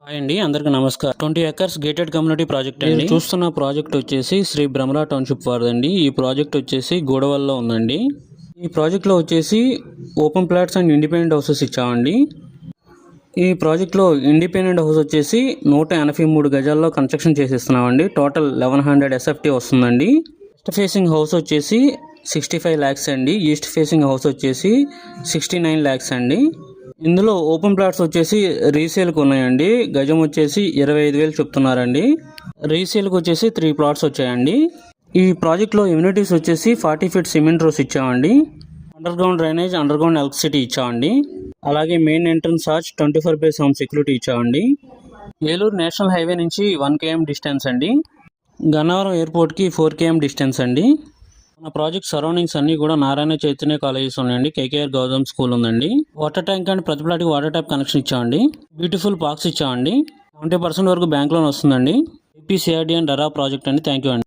Hi అండి, అందరికీ నమస్కారం. 20 ఎకర్స్ గేటెడ్ కమ్యూనిటీ ప్రాజెక్ట్ అండి. చూస్తున్న ప్రాజెక్ట్ వచ్చేసి శ్రీ బ్రహ్మరా టౌన్షిప్ వారిదండి. ఈ ప్రాజెక్ట్ వచ్చేసి గూడవల్లో ఉందండి. ఈ ప్రాజెక్ట్లో వచ్చేసి open plots and independent houses ఇచ్చామండి. ఈ ప్రాజెక్ట్లో ఇండిపెండెంట్ హౌస్ వచ్చేసి 183 గజాల్లో కన్స్ట్రక్షన్ చేసిస్తున్నామండి. టోటల్ 1100 SFT వస్తుందండి. వెస్ట్ ఫేసింగ్ హౌస్ వచ్చేసి 65 lakhs అండి. ఈస్ట్ ఫేసింగ్ హౌస్ వచ్చేసి 69 lakhs అండి. ఇందులో ఓపెన్ ప్లాట్స్ వచ్చేసి రీసేల్కి ఉన్నాయండి. గజం వచ్చేసి 25,000 చెప్తున్నారండి. రీసేల్కి వచ్చేసి 3 plots వచ్చాయండి. ఈ ప్రాజెక్ట్లో ఇమ్యూనిటీస్ వచ్చేసి 40 feet సిమెంట్ రోస్ ఇచ్చామండి. Under ground drainage, under ground electricity ఇచ్చామండి. అలాగే మెయిన్ ఎంట్రన్స్ ఆర్చ్ 24/7 సెక్యూరిటీ ఇచ్చామండి. ఏలూరు నేషనల్ హైవే నుంచి 1 km డిస్టెన్స్ అండి. గన్నవరం ఎయిర్పోర్ట్కి 4 km డిస్టెన్స్ అండి. మన ప్రాజెక్ట్ సరౌండింగ్స్ అన్నీ కూడా నారాయణ చైతన్య కాలేజెస్ ఉన్నాయండి. కేకేఆర్ గవర్నమెంట్ స్కూల్ ఉందండి. వాటర్ ట్యాంక్ అండ్ ప్రతి ప్లాట్కి వాటర్ ట్యాప్ కనెక్షన్ ఇచ్చామండి. బ్యూటిఫుల్ పార్క్స్ ఇచ్చామండి. 70% వరకు బ్యాంక్ లోన్ వస్తుందండి. ఏపీ సిఆర్డీ అండ్ డరా ప్రాజెక్ట్ అండి. థ్యాంక్ యూ అండి.